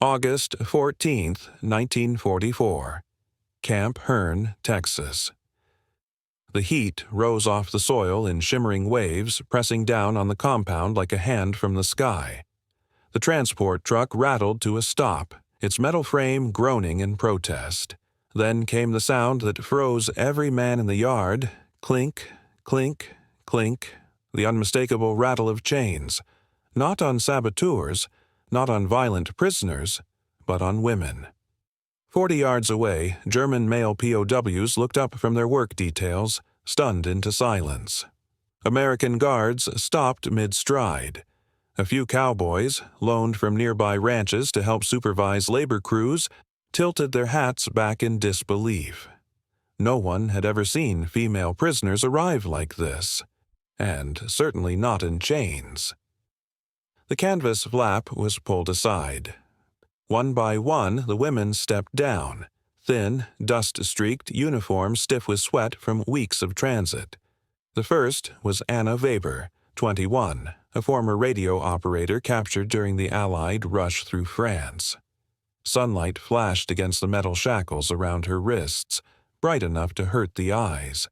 August 14, 1944. Camp Hearn, Texas. The heat rose off the soil in shimmering waves, pressing down on the compound like a hand from the sky. The transport truck rattled to a stop, its metal frame groaning in protest. Then came the sound that froze every man in the yard: clink, clink, clink, the unmistakable rattle of chains, not on saboteurs, not on violent prisoners, but on women. 40 yards away, German male POWs looked up from their work details, stunned into silence. American guards stopped mid-stride. A few cowboys, loaned from nearby ranches to help supervise labor crews, tilted their hats back in disbelief. No one had ever seen female prisoners arrive like this, and certainly not in chains. The canvas flap was pulled aside. One by one, the women stepped down, thin, dust-streaked uniforms stiff with sweat from weeks of transit. The first was Anna Weber, 21, a former radio operator captured during the Allied rush through France. Sunlight flashed against the metal shackles around her wrists, bright enough to hurt the eyes.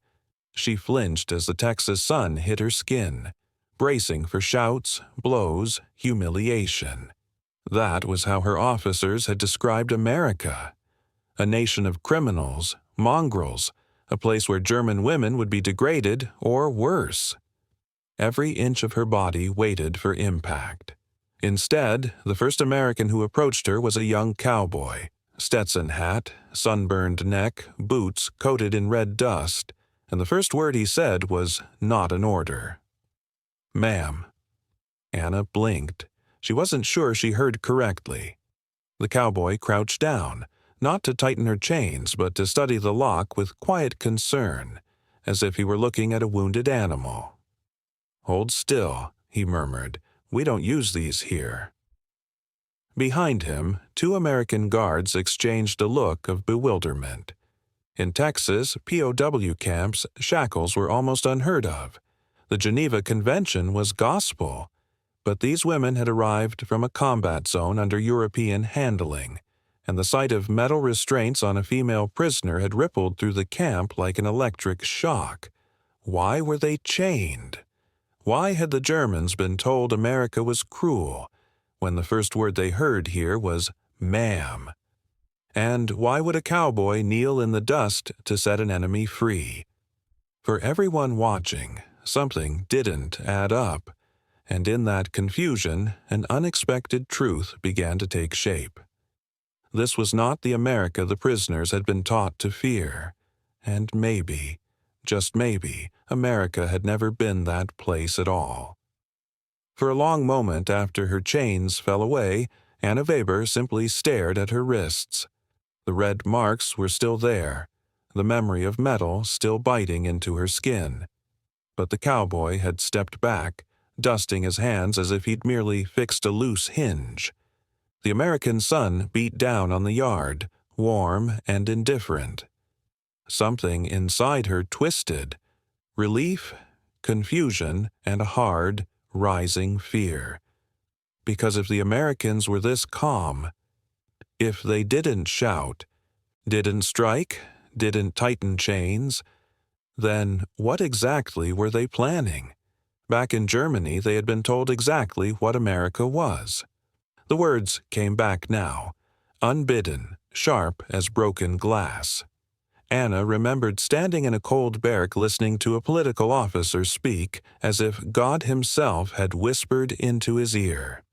She flinched as the Texas sun hit her skin, bracing for shouts, blows, humiliation. That was how her officers had described America: a nation of criminals, mongrels, a place where German women would be degraded or worse. Every inch of her body waited for impact. Instead, the first American who approached her was a young cowboy, Stetson hat, sunburned neck, boots coated in red dust, and the first word he said was not an order. "Ma'am." Anna blinked. She wasn't sure she heard correctly. The cowboy crouched down, not to tighten her chains, but to study the lock with quiet concern, as if he were looking at a wounded animal. "Hold still," he murmured. "We don't use these here." Behind him, 2 American guards exchanged a look of bewilderment. In Texas, POW camps, shackles were almost unheard of. The Geneva Convention was gospel. But these women had arrived from a combat zone under European handling, and the sight of metal restraints on a female prisoner had rippled through the camp like an electric shock. Why were they chained? Why had the Germans been told America was cruel, when the first word they heard here was "ma'am"? And why would a cowboy kneel in the dust to set an enemy free? For everyone watching, something didn't add up. And in that confusion, an unexpected truth began to take shape. This was not the America the prisoners had been taught to fear. And maybe, just maybe, America had never been that place at all. For a long moment after her chains fell away, Anna Weber simply stared at her wrists. The red marks were still there, the memory of metal still biting into her skin. But the cowboy had stepped back, dusting his hands as if he'd merely fixed a loose hinge. The American sun beat down on the yard, warm and indifferent. Something inside her twisted: relief, confusion, and a hard, rising fear. Because if the Americans were this calm, if they didn't shout, didn't strike, didn't tighten chains, then what exactly were they planning? Back in Germany, they had been told exactly what America was. The words came back now, unbidden, sharp as broken glass. Anna remembered standing in a cold barrack listening to a political officer speak as if God himself had whispered into his ear.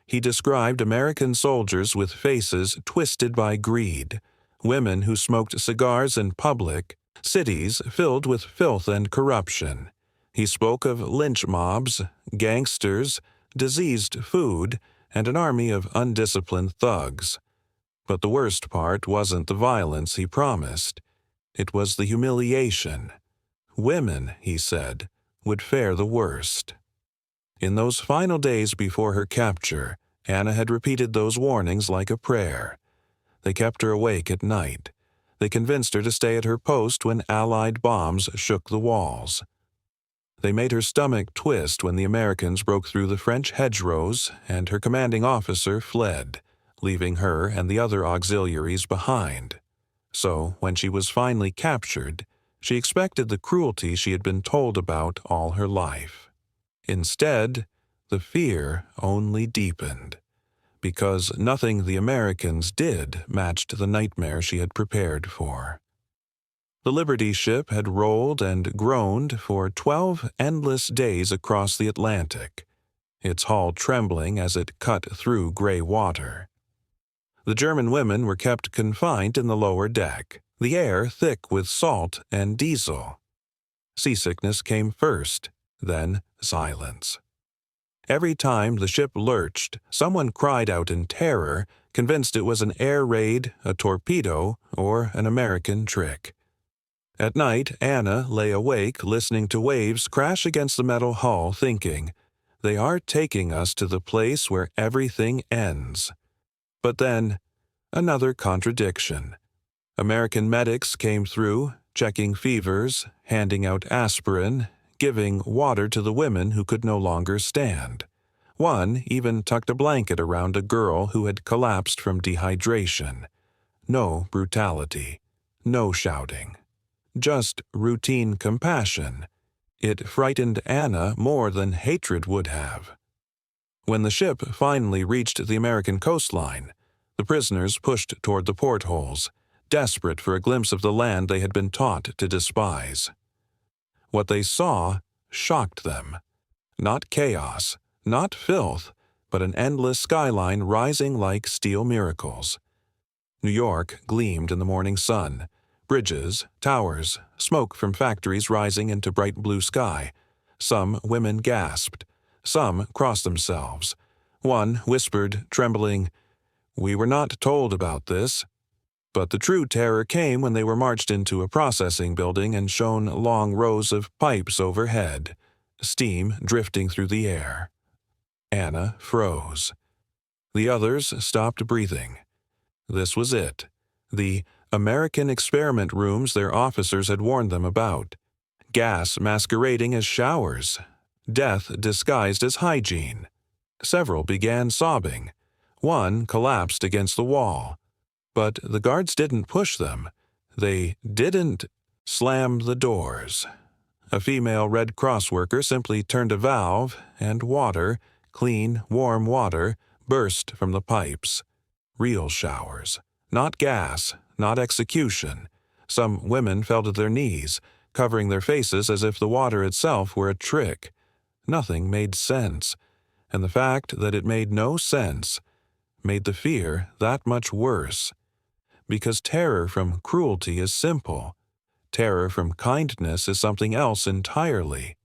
He described American soldiers with faces twisted by greed, women who smoked cigars in public, cities filled with filth and corruption. He spoke of lynch mobs, gangsters, diseased food, and an army of undisciplined thugs. But the worst part wasn't the violence he promised. It was the humiliation. Women, he said, would fare the worst. In those final days before her capture, Anna had repeated those warnings like a prayer. They kept her awake at night. They convinced her to stay at her post when Allied bombs shook the walls. They made her stomach twist when the Americans broke through the French hedgerows and her commanding officer fled, leaving her and the other auxiliaries behind. So, when she was finally captured, she expected the cruelty she had been told about all her life. Instead, the fear only deepened, because nothing the Americans did matched the nightmare she had prepared for. The Liberty ship had rolled and groaned for 12 endless days across the Atlantic, its hull trembling as it cut through gray water. The German women were kept confined in the lower deck, the air thick with salt and diesel. Seasickness came first, then silence. Every time the ship lurched, someone cried out in terror, convinced it was an air raid, a torpedo, or an American trick. At night, Anna lay awake listening to waves crash against the metal hull, thinking, "They are taking us to the place where everything ends." But then, another contradiction. American medics came through, checking fevers, handing out aspirin, giving water to the women who could no longer stand. One even tucked a blanket around a girl who had collapsed from dehydration. No brutality, no shouting. Just routine compassion. It frightened Anna more than hatred would have. When the ship finally reached the American coastline, the prisoners pushed toward the portholes, desperate for a glimpse of the land they had been taught to despise. What they saw shocked them. Not chaos, not filth, but an endless skyline rising like steel miracles. New York gleamed in the morning sun. Bridges, towers, smoke from factories rising into bright blue sky. Some women gasped. Some crossed themselves. One whispered, trembling, "We were not told about this." But the true terror came when they were marched into a processing building and shown long rows of pipes overhead, steam drifting through the air. Anna froze. The others stopped breathing. This was it. The American experiment rooms their officers had warned them about. Gas masquerading as showers. Death disguised as hygiene. Several began sobbing. One collapsed against the wall. But the guards didn't push them. They didn't slam the doors. A female Red Cross worker simply turned a valve, and water, clean, warm water, burst from the pipes. Real showers. Not gas, not execution. Some women fell to their knees, covering their faces as if the water itself were a trick. Nothing made sense, and the fact that it made no sense made the fear that much worse. Because terror from cruelty is simple. Terror from kindness is something else entirely.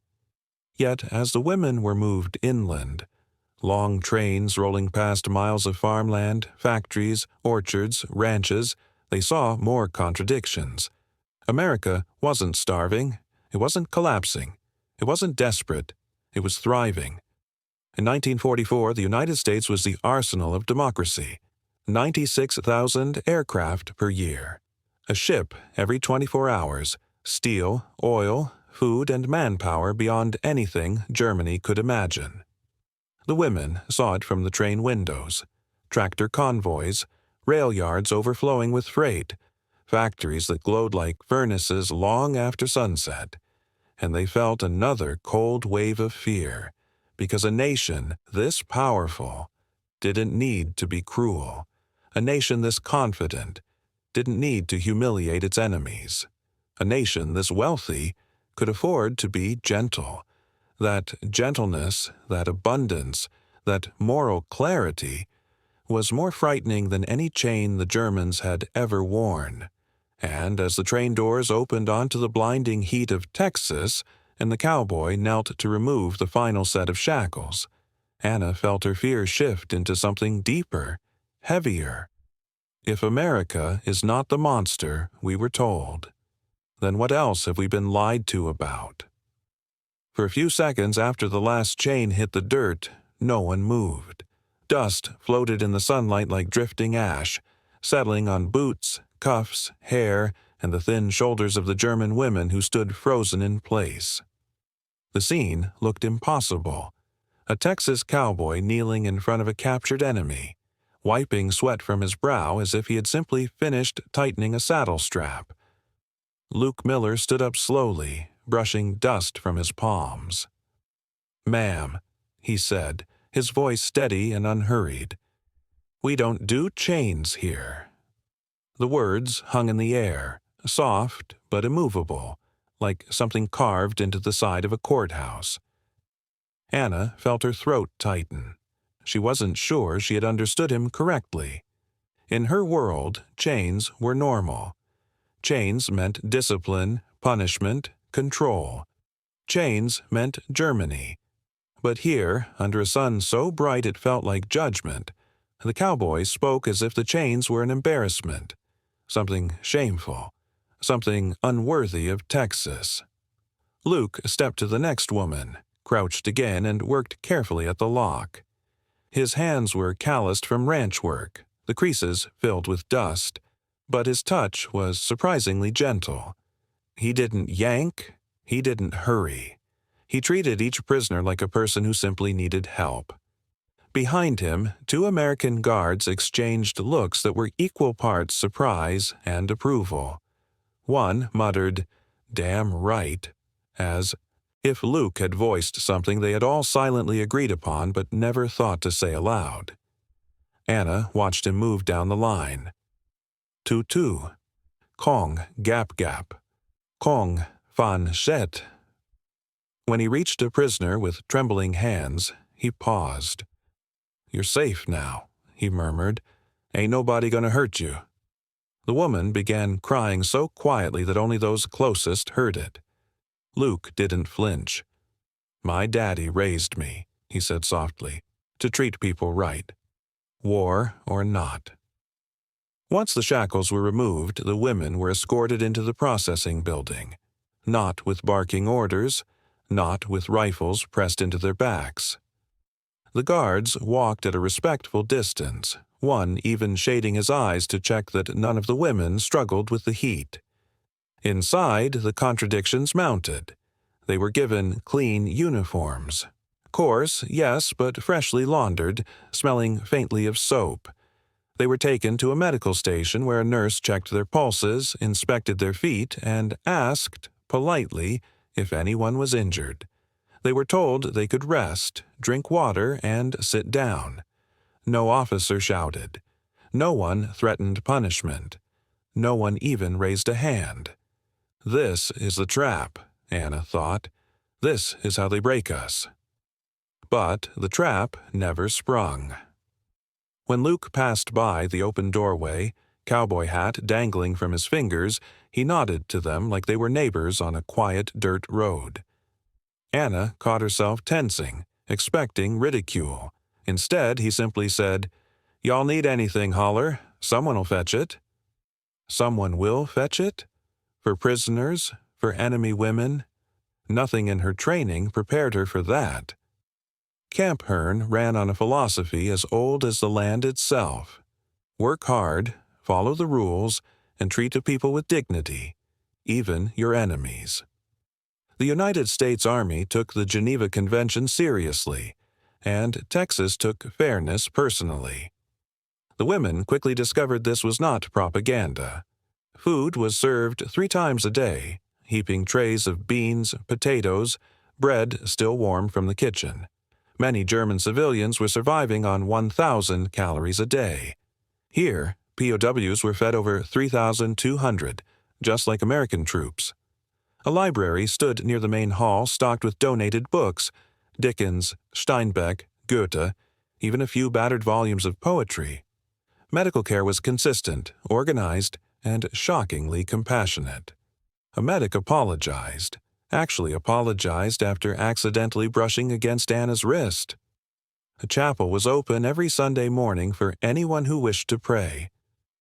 Yet as the women were moved inland, long trains rolling past miles of farmland, factories, orchards, ranches, they saw more contradictions. America wasn't starving. It wasn't collapsing. It wasn't desperate. It was thriving. In 1944, the United States was the arsenal of democracy. 96,000 aircraft per year. A ship every 24 hours. Steel, oil, food, and manpower beyond anything Germany could imagine. The women saw it from the train windows. Tractor convoys, rail yards overflowing with freight, factories that glowed like furnaces long after sunset. And they felt another cold wave of fear, because a nation this powerful didn't need to be cruel. A nation this confident didn't need to humiliate its enemies. A nation this wealthy could afford to be gentle. That gentleness, that abundance, that moral clarity was more frightening than any chain the Germans had ever worn. And as the train doors opened onto the blinding heat of Texas, and the cowboy knelt to remove the final set of shackles, Anna felt her fear shift into something deeper, heavier. If America is not the monster we were told, then what else have we been lied to about? For a few seconds after the last chain hit the dirt, no one moved. Dust floated in the sunlight like drifting ash, settling on boots, cuffs, hair, and the thin shoulders of the German women who stood frozen in place. The scene looked impossible. A Texas cowboy kneeling in front of a captured enemy, wiping sweat from his brow as if he had simply finished tightening a saddle strap. Luke Miller stood up slowly, brushing dust from his palms. "Ma'am," he said, his voice steady and unhurried, "we don't do chains here." The words hung in the air, soft but immovable, like something carved into the side of a courthouse. Anna felt her throat tighten. She wasn't sure she had understood him correctly. In her world, chains were normal. Chains meant discipline, punishment, control. Chains meant Germany. But here, under a sun so bright it felt like judgment, the cowboy spoke as if the chains were an embarrassment, something shameful, something unworthy of Texas. Luke stepped to the next woman, crouched again, and worked carefully at the lock. His hands were calloused from ranch work, the creases filled with dust, but his touch was surprisingly gentle. He didn't yank, he didn't hurry. He treated each prisoner like a person who simply needed help. Behind him, 2 American guards exchanged looks that were equal parts surprise and approval. One muttered, "Damn right," as if Luke had voiced something they had all silently agreed upon but never thought to say aloud. Anna watched him move down the line. "Tutu. Kong gap gap. Kong fan shet." When he reached a prisoner with trembling hands, he paused. "You're safe now," he murmured. "Ain't nobody gonna hurt you." The woman began crying so quietly that only those closest heard it. Luke didn't flinch. "My daddy raised me," he said softly, "to treat people right, war or not." Once the shackles were removed, the women were escorted into the processing building, not with barking orders, not with rifles pressed into their backs. The guards walked at a respectful distance, one even shading his eyes to check that none of the women struggled with the heat. Inside, the contradictions mounted. They were given clean uniforms. Coarse, yes, but freshly laundered, smelling faintly of soap. They were taken to a medical station where a nurse checked their pulses, inspected their feet, and asked, politely, if anyone was injured. They were told they could rest, drink water, and sit down. No officer shouted. No one threatened punishment. No one even raised a hand. This is the trap, Anna thought. This is how they break us. But the trap never sprung. When Luke passed by the open doorway, cowboy hat dangling from his fingers, he nodded to them like they were neighbors on a quiet dirt road. Anna caught herself tensing, expecting ridicule. Instead, he simply said, "Y'all need anything, holler. Someone'll fetch it." Someone will fetch it? For prisoners? For enemy women? Nothing in her training prepared her for that. Camp Hearn ran on a philosophy as old as the land itself. Work hard, follow the rules, and treat the people with dignity, even your enemies. The United States Army took the Geneva Convention seriously, and Texas took fairness personally. The women quickly discovered this was not propaganda. Food was served 3 times a day, heaping trays of beans, potatoes, bread still warm from the kitchen. Many German civilians were surviving on 1,000 calories a day. Here, POWs were fed over 3,200, just like American troops. A library stood near the main hall stocked with donated books, Dickens, Steinbeck, Goethe, even a few battered volumes of poetry. Medical care was consistent, organized, and shockingly compassionate. A medic apologized after accidentally brushing against Anna's wrist. A chapel was open every Sunday morning for anyone who wished to pray.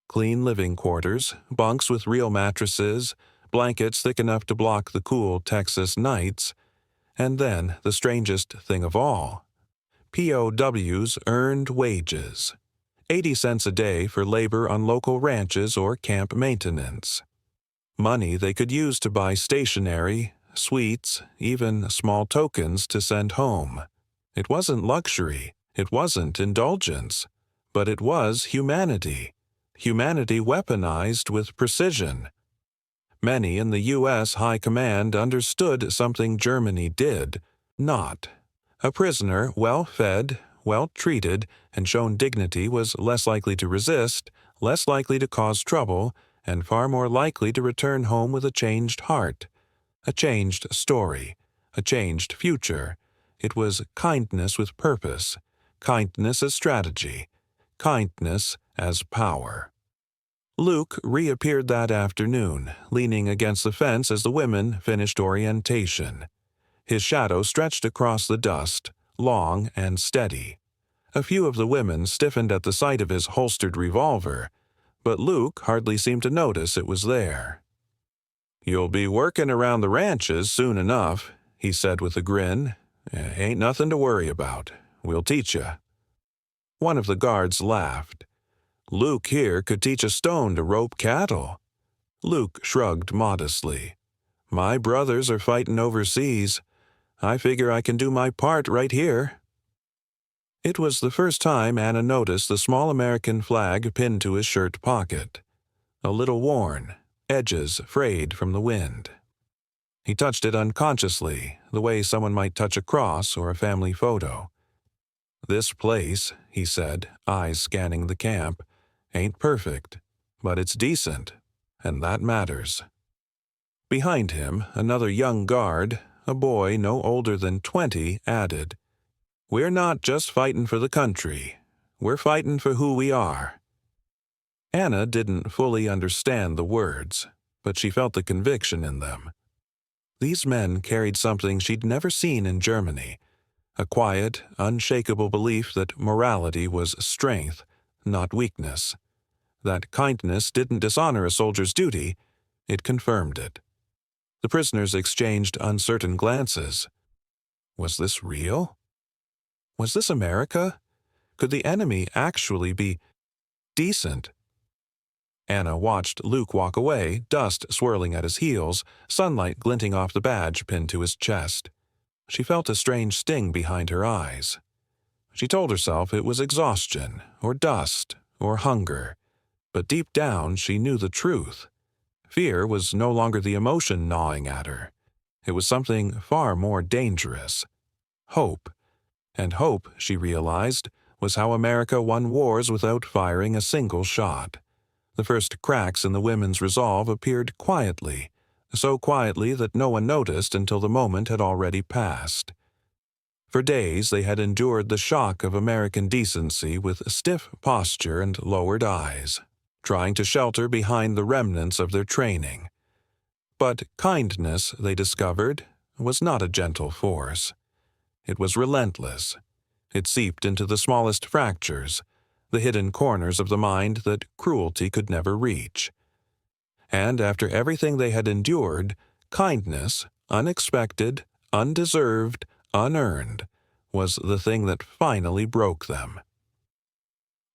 Clean living quarters, bunks with real mattresses, blankets thick enough to block the cool Texas nights, and then the strangest thing of all. POWs earned wages. 80 cents a day for labor on local ranches or camp maintenance. Money they could use to buy stationery, sweets, even small tokens to send home. It wasn't luxury. It wasn't indulgence. But it was humanity. Humanity weaponized with precision. Many in the U.S. High Command understood something Germany did not. A prisoner, well-fed, well-treated, and shown dignity was less likely to resist, less likely to cause trouble, and far more likely to return home with a changed heart, a changed story, a changed future. It was kindness with purpose, kindness as strategy, kindness as power. Luke reappeared that afternoon, leaning against the fence as the women finished orientation. His shadow stretched across the dust, long and steady. A few of the women stiffened at the sight of his holstered revolver, but Luke hardly seemed to notice it was there. "You'll be working around the ranches soon enough," he said with a grin. "Ain't nothing to worry about. We'll teach you." One of the guards laughed. "Luke here could teach a stone to rope cattle." Luke shrugged modestly. "My brothers are fighting overseas. I figure I can do my part right here." It was the first time Anna noticed the small American flag pinned to his shirt pocket. A little worn, edges frayed from the wind. He touched it unconsciously, the way someone might touch a cross or a family photo. "This place," he said, eyes scanning the camp, "ain't perfect, but it's decent, and that matters." Behind him, another young guard, a boy no older than 20, added, "We're not just fighting for the country. We're fighting for who we are." Anna didn't fully understand the words, but she felt the conviction in them. These men carried something she'd never seen in Germany, a quiet, unshakable belief that morality was strength, not weakness. That kindness didn't dishonor a soldier's duty, it confirmed it. The prisoners exchanged uncertain glances. Was this real? Was this America? Could the enemy actually be decent? Anna watched Luke walk away, dust swirling at his heels, sunlight glinting off the badge pinned to his chest. She felt a strange sting behind her eyes. She told herself it was exhaustion, or dust, or hunger. But deep down she knew the truth. Fear was no longer the emotion gnawing at her. It was something far more dangerous. Hope. And hope, she realized, was how America won wars without firing a single shot. The first cracks in the women's resolve appeared quietly, so quietly that no one noticed until the moment had already passed. For days they had endured the shock of American decency with stiff posture and lowered eyes, trying to shelter behind the remnants of their training. But kindness, they discovered, was not a gentle force. It was relentless. It seeped into the smallest fractures, the hidden corners of the mind that cruelty could never reach. And after everything they had endured, kindness, unexpected, undeserved, unearned, was the thing that finally broke them.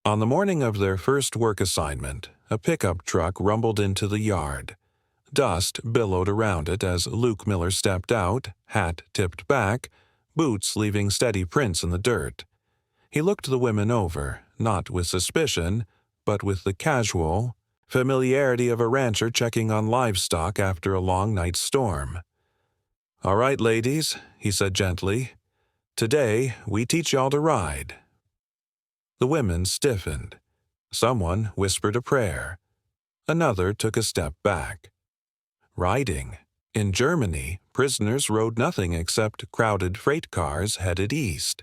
On the morning of their first work assignment, a pickup truck rumbled into the yard. Dust billowed around it as Luke Miller stepped out, hat tipped back, boots leaving steady prints in the dirt. He looked the women over, not with suspicion, but with the casual familiarity of a rancher checking on livestock after a long night's storm. "All right, ladies," he said gently. "Today, we teach y'all to ride." The women stiffened. Someone whispered a prayer. Another took a step back. Riding. In Germany, prisoners rode nothing except crowded freight cars headed east.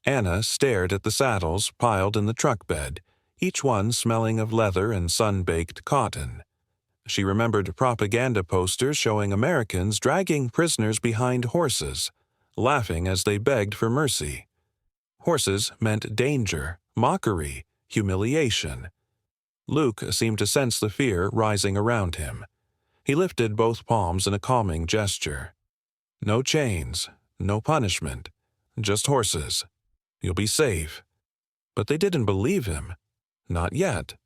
Anna stared at the saddles piled in the truck bed, each one smelling of leather and sun-baked cotton. She remembered propaganda posters showing Americans dragging prisoners behind horses, laughing as they begged for mercy. Horses meant danger, mockery, humiliation. Luke seemed to sense the fear rising around him. He lifted both palms in a calming gesture. "No chains, no punishment, just horses. You'll be safe." But they didn't believe him. Not yet.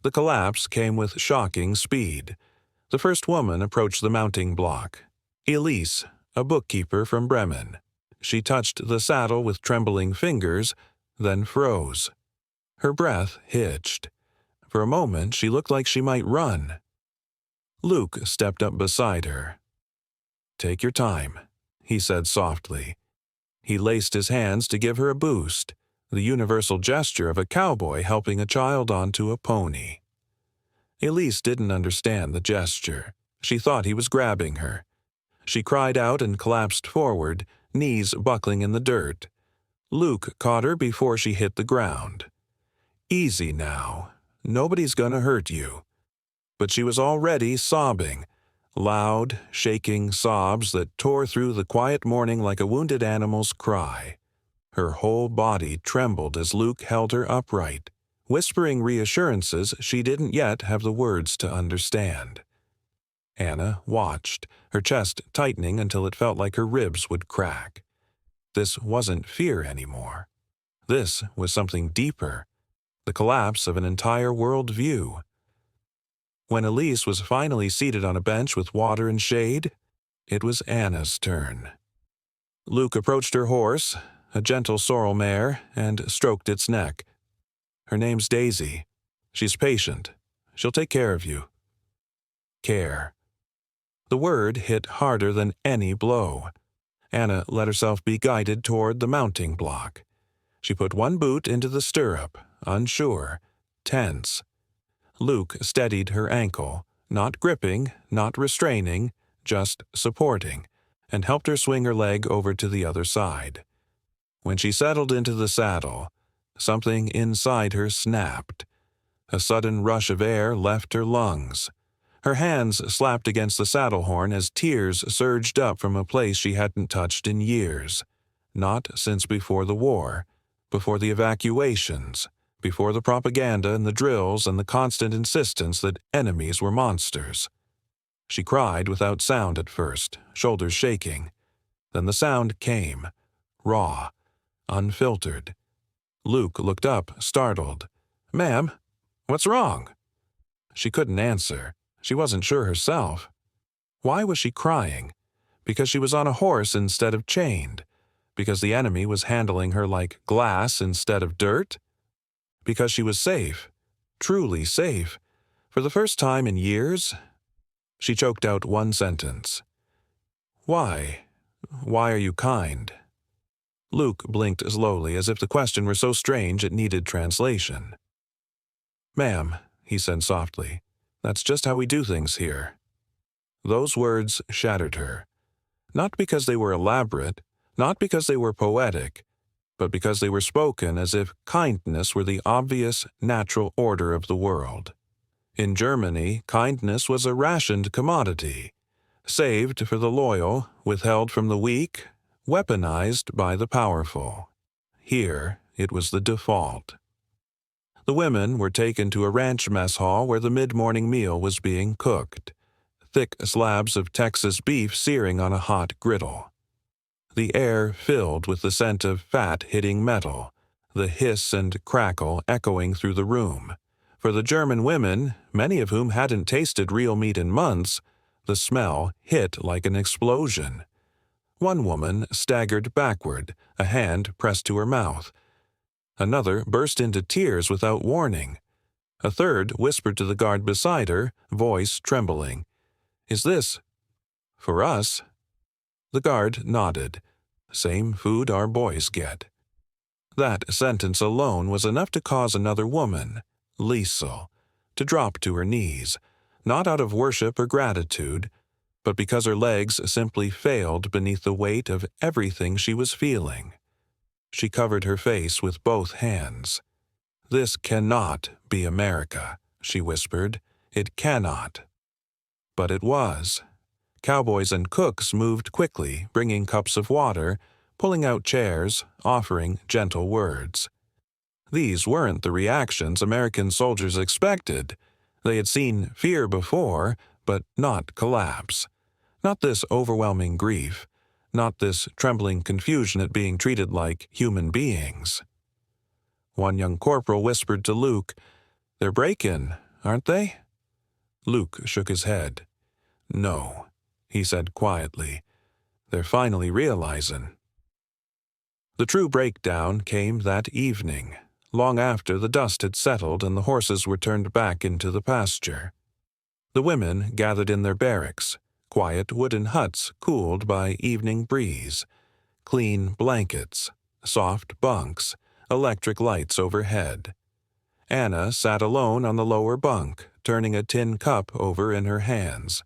The collapse came with shocking speed. The first woman approached the mounting block. Elise, a bookkeeper from Bremen. She touched the saddle with trembling fingers, then froze. Her breath hitched. For a moment, she looked like she might run. Luke stepped up beside her. "Take your time," he said softly. He laced his hands to give her a boost, the universal gesture of a cowboy helping a child onto a pony. Elise didn't understand the gesture. She thought he was grabbing her. She cried out and collapsed forward, knees buckling in the dirt. Luke caught her before she hit the ground. "Easy now. Nobody's gonna hurt you." But she was already sobbing, loud, shaking sobs that tore through the quiet morning like a wounded animal's cry. Her whole body trembled as Luke held her upright, whispering reassurances she didn't yet have the words to understand. Anna watched, her chest tightening until it felt like her ribs would crack. This wasn't fear anymore. This was something deeper, the collapse of an entire world view. When Elise was finally seated on a bench with water and shade, it was Anna's turn. Luke approached her horse, a gentle sorrel mare, and stroked its neck. "Her name's Daisy. She's patient. She'll take care of you." Care. The word hit harder than any blow. Anna let herself be guided toward the mounting block. She put one boot into the stirrup, unsure, tense. Luke steadied her ankle, not gripping, not restraining, just supporting, and helped her swing her leg over to the other side. When she settled into the saddle, something inside her snapped. A sudden rush of air left her lungs. Her hands slapped against the saddle horn as tears surged up from a place she hadn't touched in years. Not since before the war, before the evacuations, before the propaganda and the drills and the constant insistence that enemies were monsters. She cried without sound at first, shoulders shaking. Then the sound came, raw, unfiltered. Luke looked up, startled. "Ma'am, what's wrong?" She couldn't answer. She wasn't sure herself. Why was she crying? Because she was on a horse instead of chained? Because the enemy was handling her like glass instead of dirt? Because she was safe, truly safe, for the first time in years? She choked out one sentence. "Why? Why are you kind?" Luke blinked slowly as if the question were so strange it needed translation. "Ma'am," he said softly, "that's just how we do things here." Those words shattered her. Not because they were elaborate, not because they were poetic, but because they were spoken as if kindness were the obvious, natural order of the world. In Germany, kindness was a rationed commodity, saved for the loyal, withheld from the weak, weaponized by the powerful. Here, it was the default. The women were taken to a ranch mess hall where the mid-morning meal was being cooked, thick slabs of Texas beef searing on a hot griddle. The air filled with the scent of fat hitting metal, the hiss and crackle echoing through the room. For the German women, many of whom hadn't tasted real meat in months, the smell hit like an explosion. One woman staggered backward, a hand pressed to her mouth. Another burst into tears without warning. A third whispered to the guard beside her, voice trembling, "Is this for us?" The guard nodded. "Same food our boys get." That sentence alone was enough to cause another woman, Liesel, to drop to her knees, not out of worship or gratitude, but because her legs simply failed beneath the weight of everything she was feeling. She covered her face with both hands. "This cannot be America," she whispered. "It cannot." But it was. Cowboys and cooks moved quickly, bringing cups of water, pulling out chairs, offering gentle words. These weren't the reactions American soldiers expected. They had seen fear before, but not collapse. Not this overwhelming grief. Not this trembling confusion at being treated like human beings. One young corporal whispered to Luke, "They're break-in, aren't they?" Luke shook his head. "No," he said quietly. "They're finally realizing." The true breakdown came that evening, long after the dust had settled and the horses were turned back into the pasture. The women gathered in their barracks, quiet wooden huts cooled by evening breeze, clean blankets, soft bunks, electric lights overhead. Anna sat alone on the lower bunk, turning a tin cup over in her hands.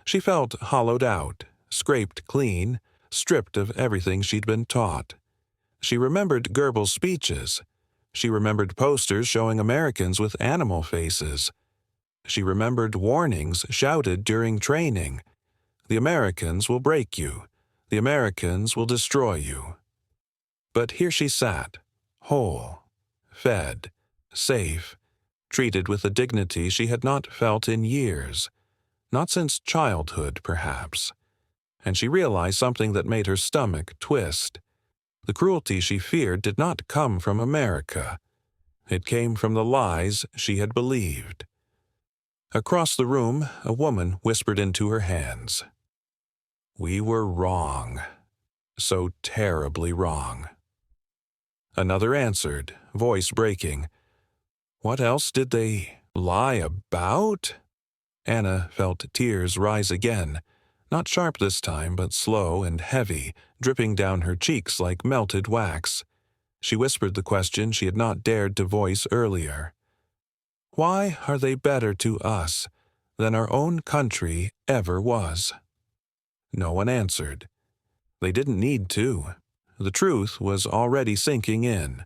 She felt hollowed out, scraped clean, stripped of everything she'd been taught. She remembered Goebbels' speeches. She remembered posters showing Americans with animal faces. She remembered warnings shouted during training. The Americans will break you. The Americans will destroy you. But here she sat, whole, fed, safe, treated with a dignity she had not felt in years, not since childhood, perhaps. And she realized something that made her stomach twist. The cruelty she feared did not come from America. It came from the lies she had believed. Across the room, a woman whispered into her hands. "We were wrong. So terribly wrong." Another answered, voice breaking. "What else did they lie about?" Anna felt tears rise again, not sharp this time, but slow and heavy, dripping down her cheeks like melted wax. She whispered the question she had not dared to voice earlier. Why are they better to us than our own country ever was? No one answered. They didn't need to. The truth was already sinking in.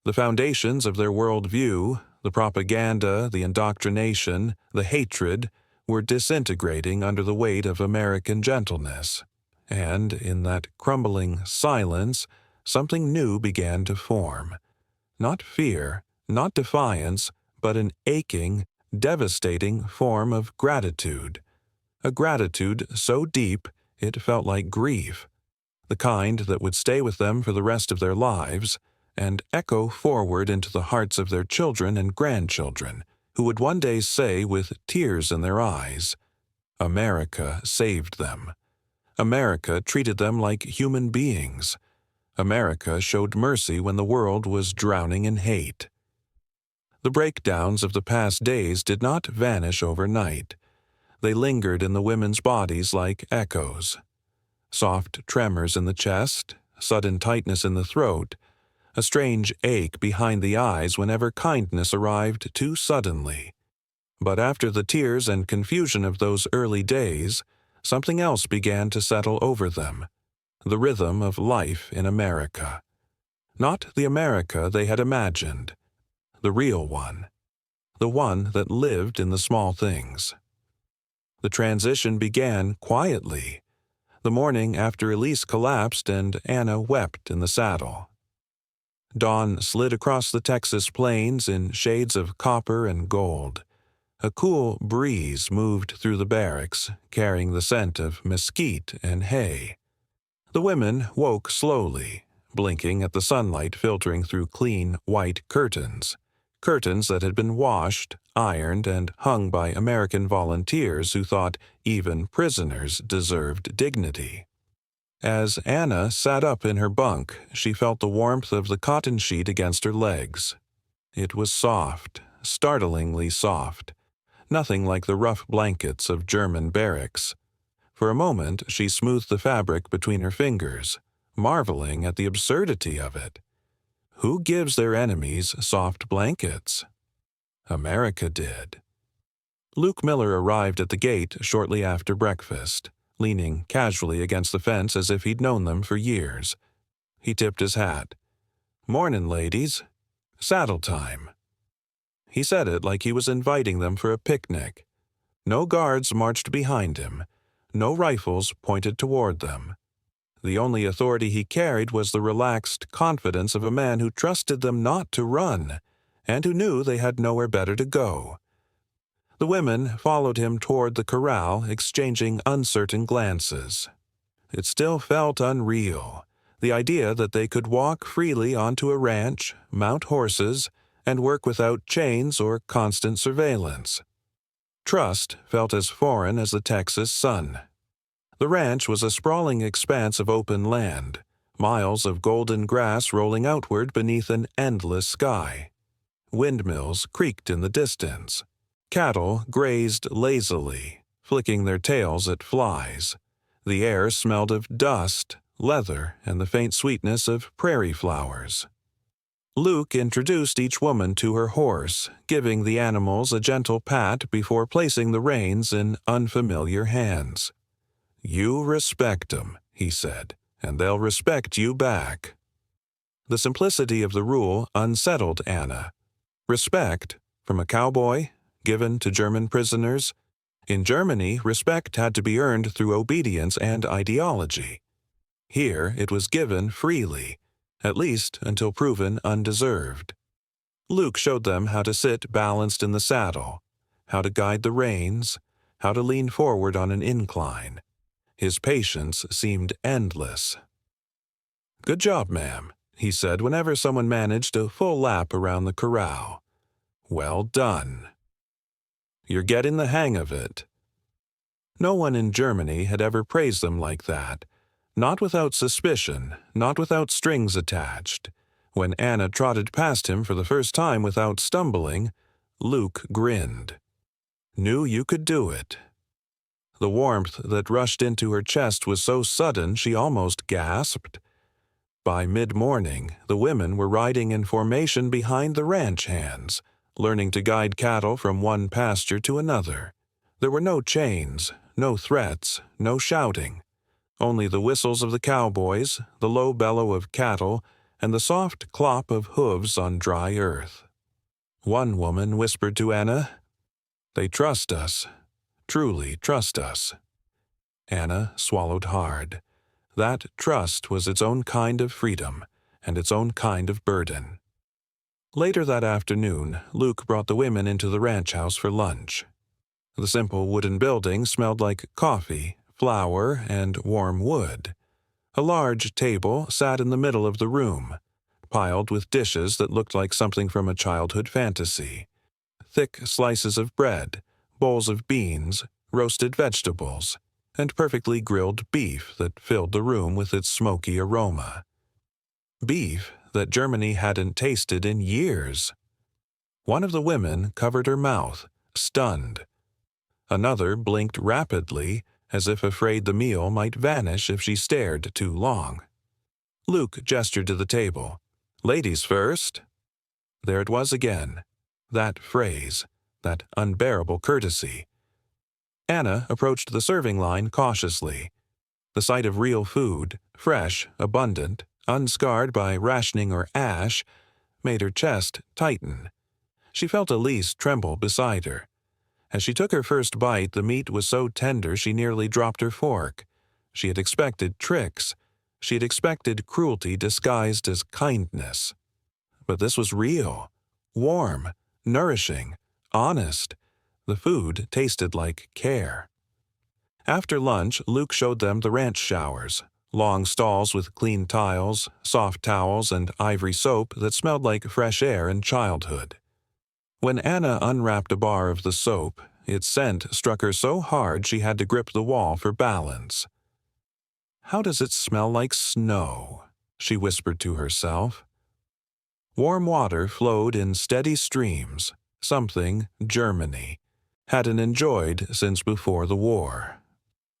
The foundations of their worldview, the propaganda, the indoctrination, the hatred, were disintegrating under the weight of American gentleness. And in that crumbling silence, something new began to form. Not fear, not defiance, but an aching, devastating form of gratitude. A gratitude so deep it felt like grief, the kind that would stay with them for the rest of their lives and echo forward into the hearts of their children and grandchildren, who would one day say with tears in their eyes, "America saved them. America treated them like human beings. America showed mercy when the world was drowning in hate." The breakdowns of the past days did not vanish overnight. They lingered in the women's bodies like echoes. Soft tremors in the chest, sudden tightness in the throat, a strange ache behind the eyes whenever kindness arrived too suddenly. But after the tears and confusion of those early days, something else began to settle over them, the rhythm of life in America. Not the America they had imagined, the real one, the one that lived in the small things. The transition began quietly, the morning after Elise collapsed and Anna wept in the saddle. Dawn slid across the Texas plains in shades of copper and gold. A cool breeze moved through the barracks, carrying the scent of mesquite and hay. The women woke slowly, blinking at the sunlight filtering through clean, white curtains that had been washed, ironed, and hung by American volunteers who thought even prisoners deserved dignity. As Anna sat up in her bunk, she felt the warmth of the cotton sheet against her legs. It was soft, startlingly soft, nothing like the rough blankets of German barracks. For a moment, she smoothed the fabric between her fingers, marveling at the absurdity of it. Who gives their enemies soft blankets? America did. Luke Miller arrived at the gate shortly after breakfast, leaning casually against the fence as if he'd known them for years. He tipped his hat. "Mornin', ladies. Saddle time." He said it like he was inviting them for a picnic. No guards marched behind him. No rifles pointed toward them. The only authority he carried was the relaxed confidence of a man who trusted them not to run, and who knew they had nowhere better to go. The women followed him toward the corral, exchanging uncertain glances. It still felt unreal, the idea that they could walk freely onto a ranch, mount horses, and work without chains or constant surveillance. Trust felt as foreign as the Texas sun. The ranch was a sprawling expanse of open land, miles of golden grass rolling outward beneath an endless sky. Windmills creaked in the distance. Cattle grazed lazily, flicking their tails at flies. The air smelled of dust, leather, and the faint sweetness of prairie flowers. Luke introduced each woman to her horse, giving the animals a gentle pat before placing the reins in unfamiliar hands. "You respect 'em," he said, "and they'll respect you back." The simplicity of the rule unsettled Anna. Respect, from a cowboy, given to German prisoners. In Germany, respect had to be earned through obedience and ideology. Here it was given freely, at least until proven undeserved. Luke showed them how to sit balanced in the saddle, how to guide the reins, how to lean forward on an incline. His patience seemed endless. "Good job, ma'am," he said whenever someone managed a full lap around the corral. "Well done. You're getting the hang of it." No one in Germany had ever praised them like that. Not without suspicion, not without strings attached. When Anna trotted past him for the first time without stumbling, Luke grinned. "Knew you could do it." The warmth that rushed into her chest was so sudden she almost gasped. By mid-morning, the women were riding in formation behind the ranch hands, learning to guide cattle from one pasture to another. There were no chains, no threats, no shouting. Only the whistles of the cowboys, the low bellow of cattle, and the soft clop of hooves on dry earth. One woman whispered to Anna, "They trust us, truly trust us." Anna swallowed hard. That trust was its own kind of freedom, and its own kind of burden. Later that afternoon, Luke brought the women into the ranch house for lunch. The simple wooden building smelled like coffee, flour, and warm wood. A large table sat in the middle of the room, piled with dishes that looked like something from a childhood fantasy. Thick slices of bread, bowls of beans, roasted vegetables, and perfectly grilled beef that filled the room with its smoky aroma. Beef that Germany hadn't tasted in years. One of the women covered her mouth, stunned. Another blinked rapidly, as if afraid the meal might vanish if she stared too long. Luke gestured to the table. "Ladies first." There it was again. That phrase, that unbearable courtesy. Anna approached the serving line cautiously. The sight of real food, fresh, abundant, unscarred by rationing or ash, made her chest tighten. She felt Elise tremble beside her. As she took her first bite, the meat was so tender she nearly dropped her fork. She had expected tricks. She had expected cruelty disguised as kindness. But this was real, warm, nourishing, honest. The food tasted like care. After lunch, Luke showed them the ranch showers, long stalls with clean tiles, soft towels, and ivory soap that smelled like fresh air and childhood. When Anna unwrapped a bar of the soap, its scent struck her so hard she had to grip the wall for balance. "How does it smell like snow?" she whispered to herself. Warm water flowed in steady streams, something Germany hadn't enjoyed since before the war.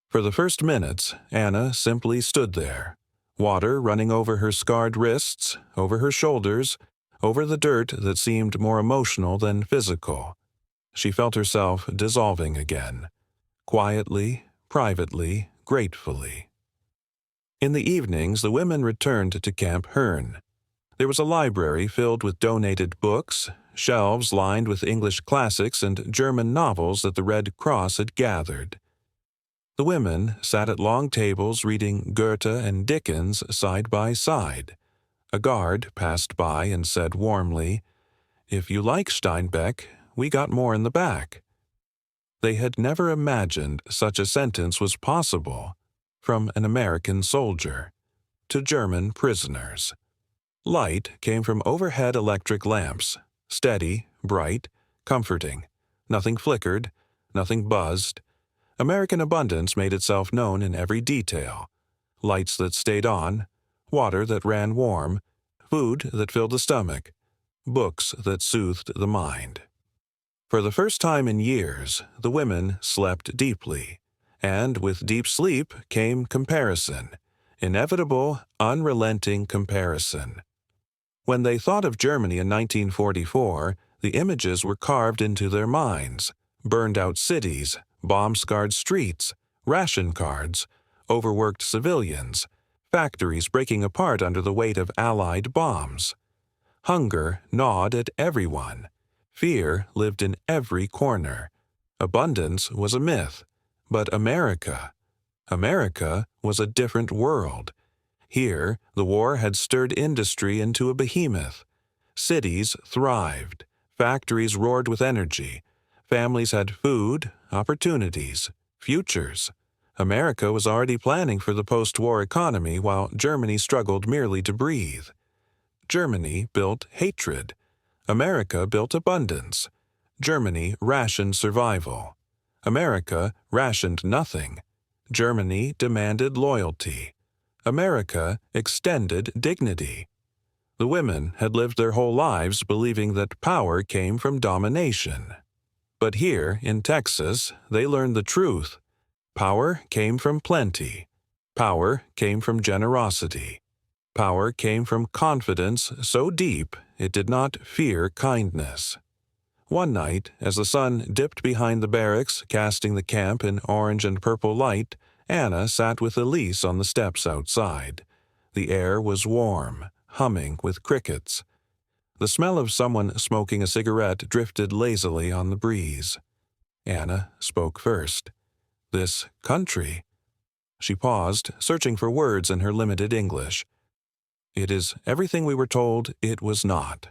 For the first minutes, Anna simply stood there, water running over her scarred wrists, over her shoulders, over the dirt that seemed more emotional than physical. She felt herself dissolving again, quietly, privately, gratefully. In the evenings, the women returned to Camp Hearn. There was a library filled with donated books, shelves lined with English classics and German novels that the Red Cross had gathered. The women sat at long tables reading Goethe and Dickens side by side. A guard passed by and said warmly, "If you like Steinbeck, we got more in the back." They had never imagined such a sentence was possible from an American soldier to German prisoners. Light came from overhead electric lamps, steady, bright, comforting. Nothing flickered, nothing buzzed. American abundance made itself known in every detail. Lights that stayed on, water that ran warm, food that filled the stomach, books that soothed the mind. For the first time in years, the women slept deeply, and with deep sleep came comparison, inevitable, unrelenting comparison. When they thought of Germany in 1944, the images were carved into their minds: burned-out cities, bomb-scarred streets, ration cards, overworked civilians, factories breaking apart under the weight of Allied bombs. Hunger gnawed at everyone. Fear lived in every corner. Abundance was a myth. But America was a different world. Here, the war had stirred industry into a behemoth. Cities thrived. Factories roared with energy. Families had food, opportunities, futures. America was already planning for the post-war economy while Germany struggled merely to breathe. Germany built hatred. America built abundance. Germany rationed survival. America rationed nothing. Germany demanded loyalty. America extended dignity. The women had lived their whole lives believing that power came from domination. But here, in Texas, they learned the truth. Power came from plenty. Power came from generosity. Power came from confidence so deep it did not fear kindness. One night, as the sun dipped behind the barracks, casting the camp in orange and purple light, Anna sat with Elise on the steps outside. The air was warm, humming with crickets. The smell of someone smoking a cigarette drifted lazily on the breeze. Anna spoke first. This country. She paused, searching for words in her limited English. It is everything we were told it was not.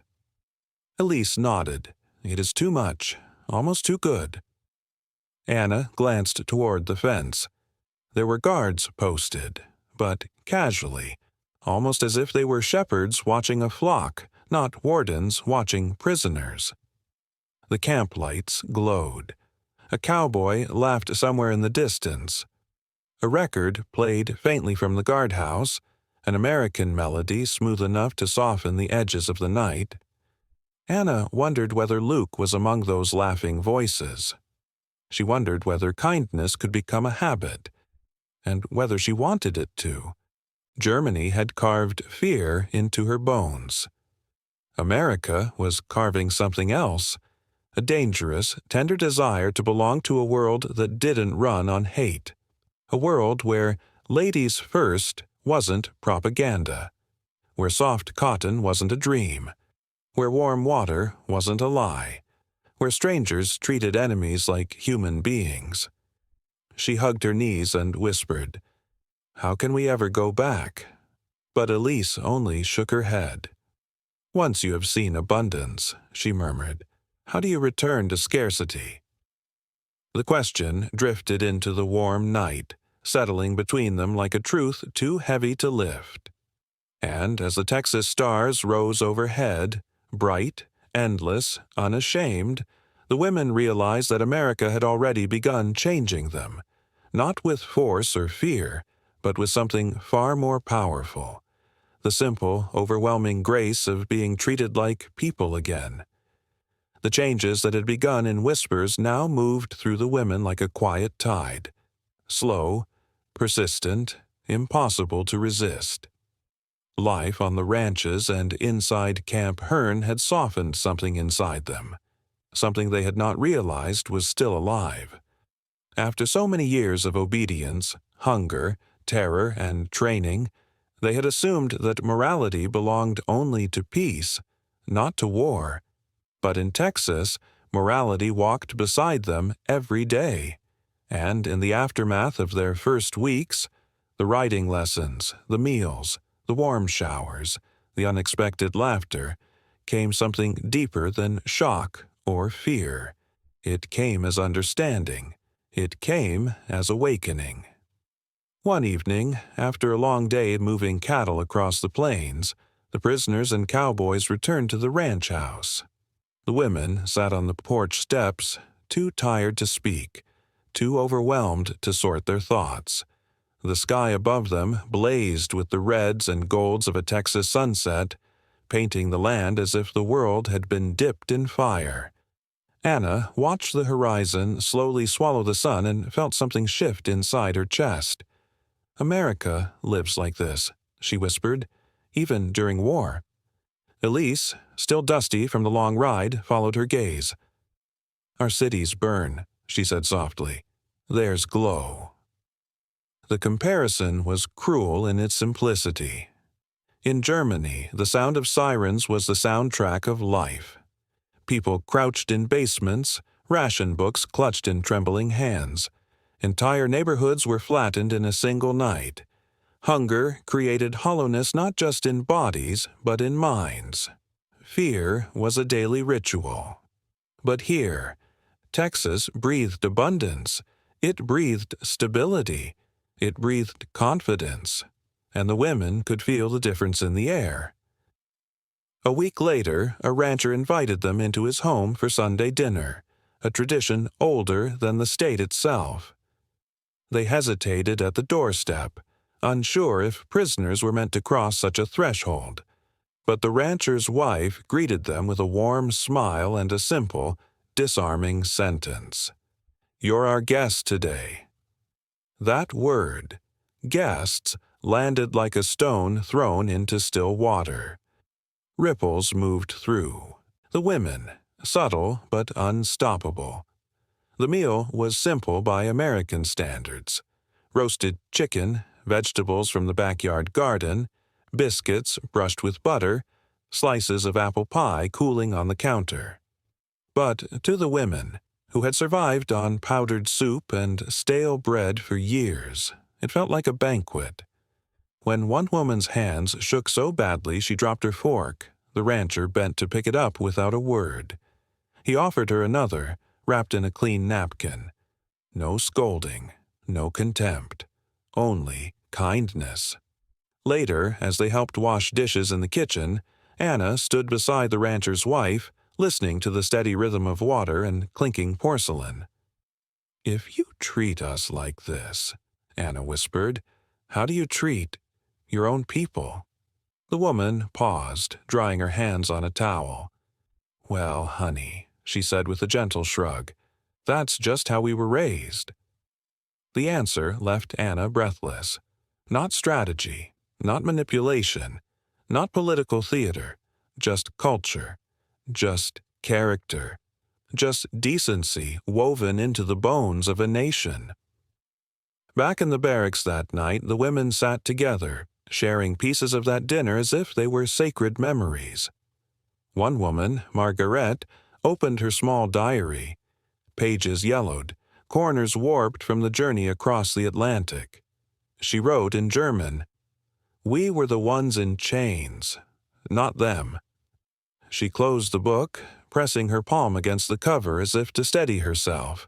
Elise nodded. It is too much, almost too good. Anna glanced toward the fence. There were guards posted, but casually, almost as if they were shepherds watching a flock, not wardens watching prisoners. The camp lights glowed. A cowboy laughed somewhere in the distance. A record played faintly from the guardhouse, an American melody smooth enough to soften the edges of the night. Anna wondered whether Luke was among those laughing voices. She wondered whether kindness could become a habit, and whether she wanted it to. Germany had carved fear into her bones. America was carving something else, a dangerous, tender desire to belong to a world that didn't run on hate, a world where ladies first wasn't propaganda, where soft cotton wasn't a dream, where warm water wasn't a lie, where strangers treated enemies like human beings. She hugged her knees and whispered, "How can we ever go back?" But Elise only shook her head. "Once you have seen abundance," she murmured, "how do you return to scarcity?" The question drifted into the warm night, settling between them like a truth too heavy to lift. And as the Texas stars rose overhead, bright, endless, unashamed, the women realized that America had already begun changing them, not with force or fear, but with something far more powerful, the simple, overwhelming grace of being treated like people again. The changes that had begun in whispers now moved through the women like a quiet tide, slow, persistent, impossible to resist. Life on the ranches and inside Camp Hearn had softened something inside them, something they had not realized was still alive. After so many years of obedience, hunger, terror, and training, they had assumed that morality belonged only to peace, not to war. But in Texas, morality walked beside them every day. And in the aftermath of their first weeks, the riding lessons, the meals, the warm showers, the unexpected laughter, came something deeper than shock or fear. It came as understanding. It came as awakening. One evening, after a long day moving cattle across the plains, the prisoners and cowboys returned to the ranch house. The women sat on the porch steps, too tired to speak, too overwhelmed to sort their thoughts. The sky above them blazed with the reds and golds of a Texas sunset, painting the land as if the world had been dipped in fire. Anna watched the horizon slowly swallow the sun and felt something shift inside her chest. "America lives like this," she whispered, "even during war." Elise, still dusty from the long ride, followed her gaze. "Our cities burn," she said softly. "Theirs glow." The comparison was cruel in its simplicity. In Germany, the sound of sirens was the soundtrack of life. People crouched in basements, ration books clutched in trembling hands. Entire neighborhoods were flattened in a single night. Hunger created hollowness not just in bodies, but in minds. Fear was a daily ritual. But here, Texas breathed abundance. It breathed stability. It breathed confidence. And the women could feel the difference in the air. A week later, a rancher invited them into his home for Sunday dinner, a tradition older than the state itself. They hesitated at the doorstep, unsure if prisoners were meant to cross such a threshold. But the rancher's wife greeted them with a warm smile and a simple, disarming sentence. "You're our guest today." That word, guests, landed like a stone thrown into still water. Ripples moved through. The women, subtle but unstoppable. The meal was simple by American standards. Roasted chicken, vegetables from the backyard garden, biscuits brushed with butter, slices of apple pie cooling on the counter. But to the women, who had survived on powdered soup and stale bread for years, it felt like a banquet. When one woman's hands shook so badly she dropped her fork, the rancher bent to pick it up without a word. He offered her another, wrapped in a clean napkin. No scolding, no contempt, only kindness. Later, as they helped wash dishes in the kitchen, Anna stood beside the rancher's wife, listening to the steady rhythm of water and clinking porcelain. "If you treat us like this," Anna whispered, "how do you treat your own people?" The woman paused, drying her hands on a towel. "Well, honey," she said with a gentle shrug, "that's just how we were raised." The answer left Anna breathless. Not strategy, not manipulation, not political theater, just culture, just character, just decency woven into the bones of a nation. Back in the barracks that night, the women sat together, sharing pieces of that dinner as if they were sacred memories. One woman, Margaret, opened her small diary. Pages yellowed, corners warped from the journey across the Atlantic. She wrote in German, "We were the ones in chains, not them." She closed the book, pressing her palm against the cover as if to steady herself.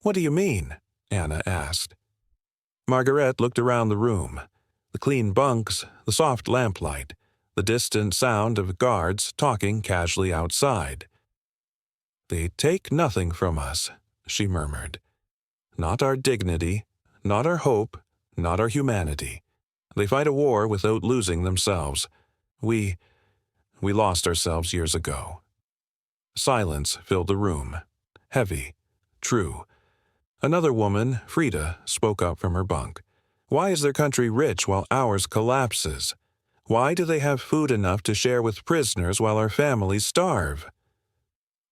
"What do you mean?" Anna asked. Margaret looked around the room. The clean bunks, the soft lamplight, the distant sound of guards talking casually outside. "They take nothing from us," she murmured. "Not our dignity, not our hope, not our humanity. They fight a war without losing themselves. We lost ourselves years ago." Silence filled the room. Heavy. True. Another woman, Frida, spoke up from her bunk. "Why is their country rich while ours collapses? Why do they have food enough to share with prisoners while our families starve?"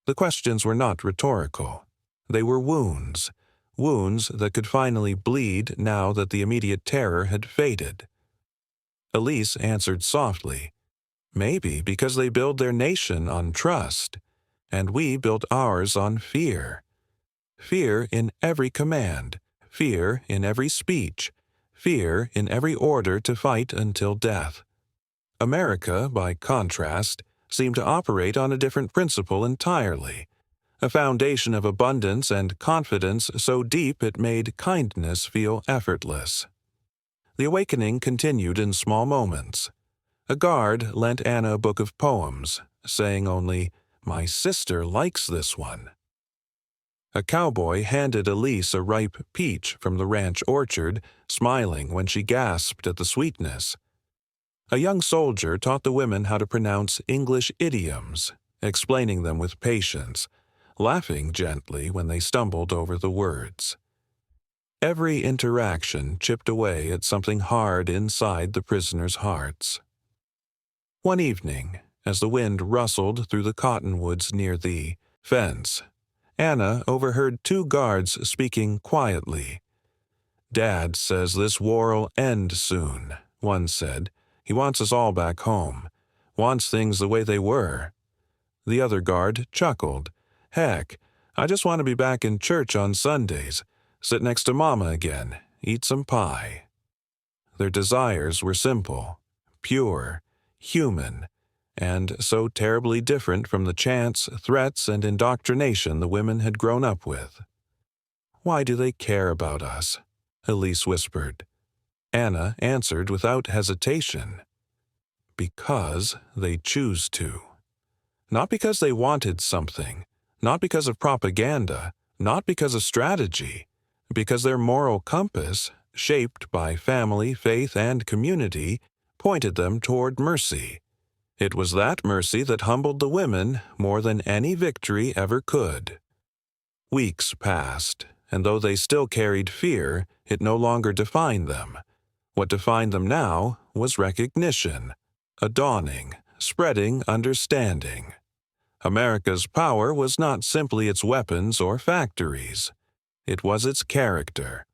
The questions were not rhetorical. They were wounds. Wounds that could finally bleed now that the immediate terror had faded. Elise answered softly, "Maybe because they build their nation on trust, and we built ours on fear. Fear in every command, fear in every speech, fear in every order to fight until death." America, by contrast, seemed to operate on a different principle entirely, a foundation of abundance and confidence so deep it made kindness feel effortless. The awakening continued in small moments. A guard lent Anna a book of poems, saying only, "My sister likes this one." A cowboy handed Elise a ripe peach from the ranch orchard, smiling when she gasped at the sweetness. A young soldier taught the women how to pronounce English idioms, explaining them with patience, laughing gently when they stumbled over the words. Every interaction chipped away at something hard inside the prisoners' hearts. One evening, as the wind rustled through the cottonwoods near the fence, Anna overheard two guards speaking quietly. "Dad says this war'll end soon," one said. "He wants us all back home. Wants things the way they were." The other guard chuckled. "Heck, I just want to be back in church on Sundays, sit next to Mama again, eat some pie." Their desires were simple, pure, human, and so terribly different from the chants, threats, and indoctrination the women had grown up with. "Why do they care about us?" Elise whispered. Anna answered without hesitation. "Because they choose to. Not because they wanted something, not because of propaganda, not because of strategy, because their moral compass, shaped by family, faith, and community, pointed them toward mercy. It was that mercy that humbled the women more than any victory ever could." Weeks passed, and though they still carried fear, it no longer defined them. What defined them now was recognition, a dawning, spreading understanding. America's power was not simply its weapons or factories. It was its character.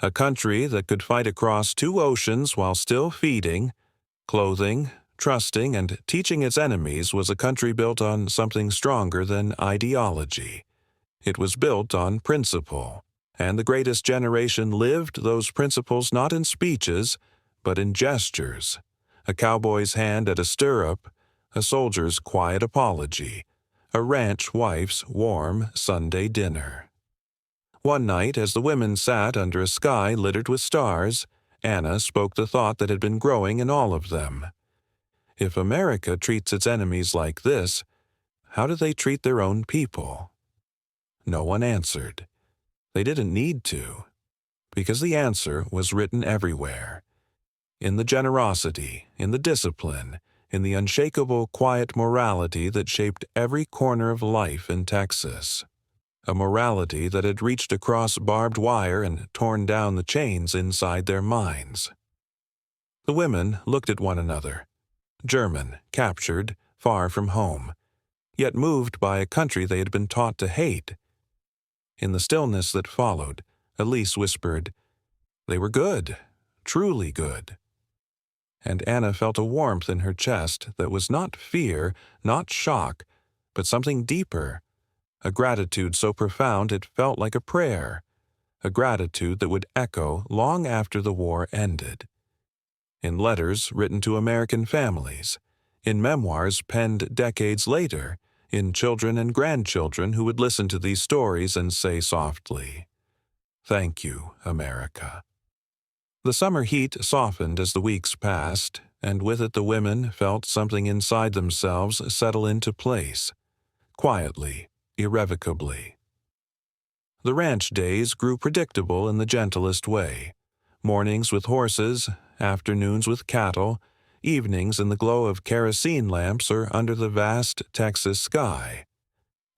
A country that could fight across two oceans while still feeding, clothing, trusting, and teaching its enemies was a country built on something stronger than ideology. It was built on principle, and the greatest generation lived those principles not in speeches, but in gestures. A cowboy's hand at a stirrup, a soldier's quiet apology, a ranch wife's warm Sunday dinner. One night, as the women sat under a sky littered with stars, Anna spoke the thought that had been growing in all of them. If America treats its enemies like this, how do they treat their own people? No one answered. They didn't need to, because the answer was written everywhere. In the generosity, in the discipline, in the unshakable quiet morality that shaped every corner of life in Texas. A morality that had reached across barbed wire and torn down the chains inside their minds. The women looked at one another. German, captured, far from home, yet moved by a country they had been taught to hate. In the stillness that followed, Elise whispered, "They were good, truly good." And Anna felt a warmth in her chest that was not fear, not shock, but something deeper, a gratitude so profound it felt like a prayer, a gratitude that would echo long after the war ended. In letters written to American families, in memoirs penned decades later, in children and grandchildren who would listen to these stories and say softly, "Thank you, America." The summer heat softened as the weeks passed, and with it the women felt something inside themselves settle into place, quietly, irrevocably. The ranch days grew predictable in the gentlest way. Mornings with horses, afternoons with cattle, evenings in the glow of kerosene lamps or under the vast Texas sky.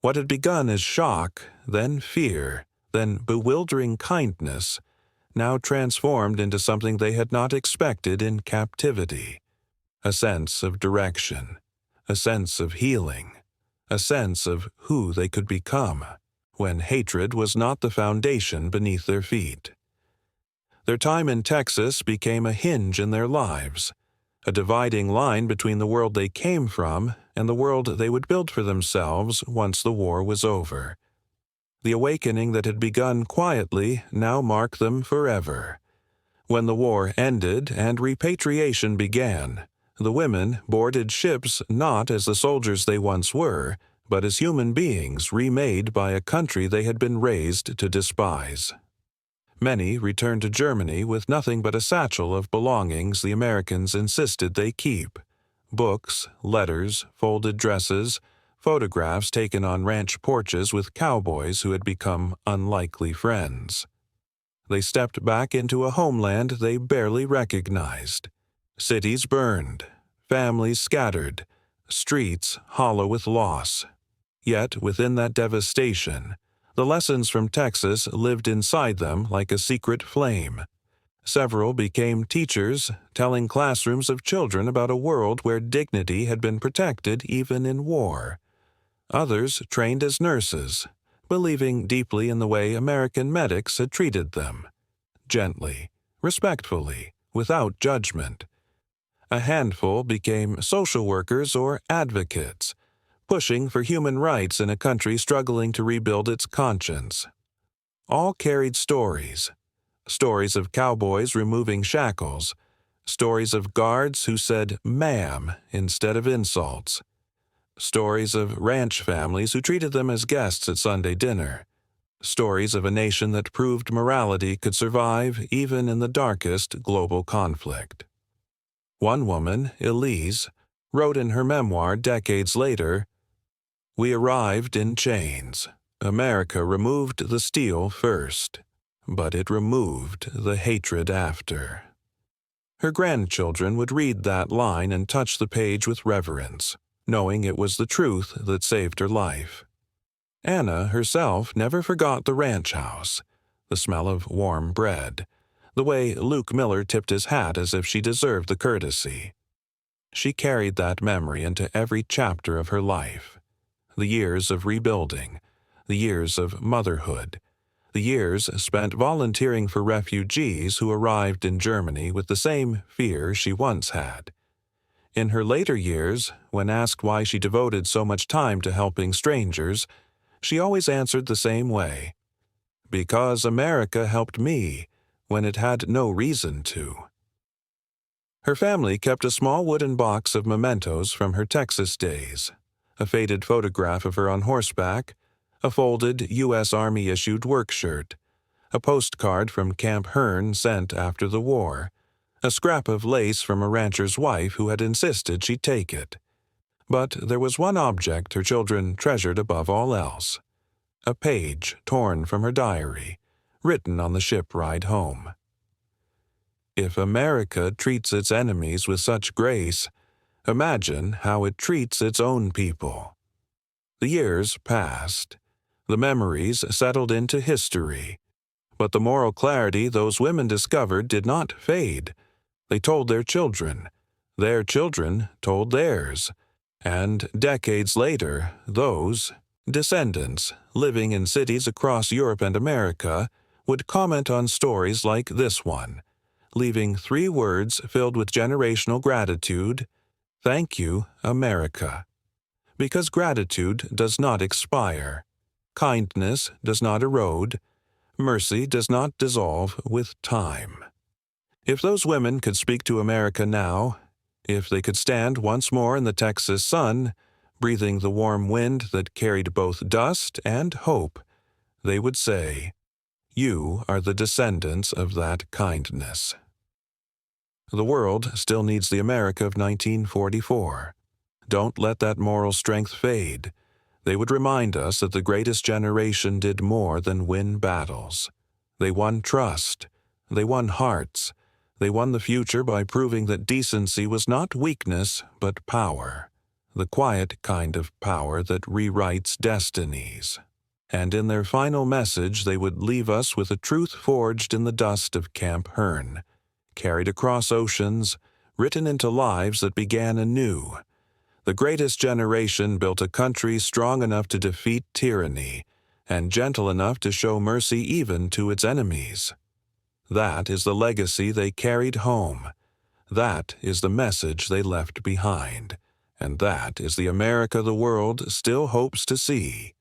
What had begun as shock, then fear, then bewildering kindness, now transformed into something they had not expected in captivity. A sense of direction, a sense of healing, a sense of who they could become, when hatred was not the foundation beneath their feet. Their time in Texas became a hinge in their lives, a dividing line between the world they came from and the world they would build for themselves once the war was over. The awakening that had begun quietly now marked them forever. When the war ended and repatriation began, the women boarded ships not as the soldiers they once were, but as human beings remade by a country they had been raised to despise. Many returned to Germany with nothing but a satchel of belongings the Americans insisted they keep: books, letters, folded dresses, photographs taken on ranch porches with cowboys who had become unlikely friends. They stepped back into a homeland they barely recognized. Cities burned, families scattered, streets hollow with loss. Yet within that devastation, the lessons from Texas lived inside them like a secret flame. Several became teachers, telling classrooms of children about a world where dignity had been protected even in war. Others trained as nurses, believing deeply in the way American medics had treated them. Gently, respectfully, without judgment. A handful became social workers or advocates, pushing for human rights in a country struggling to rebuild its conscience. All carried stories of cowboys removing shackles, stories of guards who said ma'am instead of insults, stories of ranch families who treated them as guests at Sunday dinner, stories of a nation that proved morality could survive even in the darkest global conflict. One woman, Elise, wrote in her memoir decades later, "We arrived in chains. America removed the steel first, but it removed the hatred after." Her grandchildren would read that line and touch the page with reverence, knowing it was the truth that saved her life. Anna herself never forgot the ranch house, the smell of warm bread, the way Luke Miller tipped his hat as if she deserved the courtesy. She carried that memory into every chapter of her life. The years of rebuilding, the years of motherhood, the years spent volunteering for refugees who arrived in Germany with the same fear she once had. In her later years, when asked why she devoted so much time to helping strangers, she always answered the same way: "Because America helped me when it had no reason to." Her family kept a small wooden box of mementos from her Texas days, a faded photograph of her on horseback, a folded U.S. Army-issued work shirt, a postcard from Camp Hearn sent after the war, a scrap of lace from a rancher's wife who had insisted she take it. But there was one object her children treasured above all else: a page torn from her diary, written on the ship ride home. If America treats its enemies with such grace, imagine how it treats its own people. The years passed. The memories settled into history. But the moral clarity those women discovered did not fade. They told their children told theirs. And decades later, those descendants living in cities across Europe and America would comment on stories like this one, leaving 3 words filled with generational gratitude: "Thank you, America." Because gratitude does not expire. Kindness does not erode. Mercy does not dissolve with time. If those women could speak to America now, if they could stand once more in the Texas sun, breathing the warm wind that carried both dust and hope, they would say, "You are the descendants of that kindness." The world still needs the America of 1944. Don't let that moral strength fade. They would remind us that the greatest generation did more than win battles. They won trust. They won hearts. They won the future by proving that decency was not weakness, but power. The quiet kind of power that rewrites destinies. And in their final message, they would leave us with a truth forged in the dust of Camp Hearn, carried across oceans, written into lives that began anew. The greatest generation built a country strong enough to defeat tyranny and gentle enough to show mercy even to its enemies. That is the legacy they carried home. That is the message they left behind. And that is the America the world still hopes to see.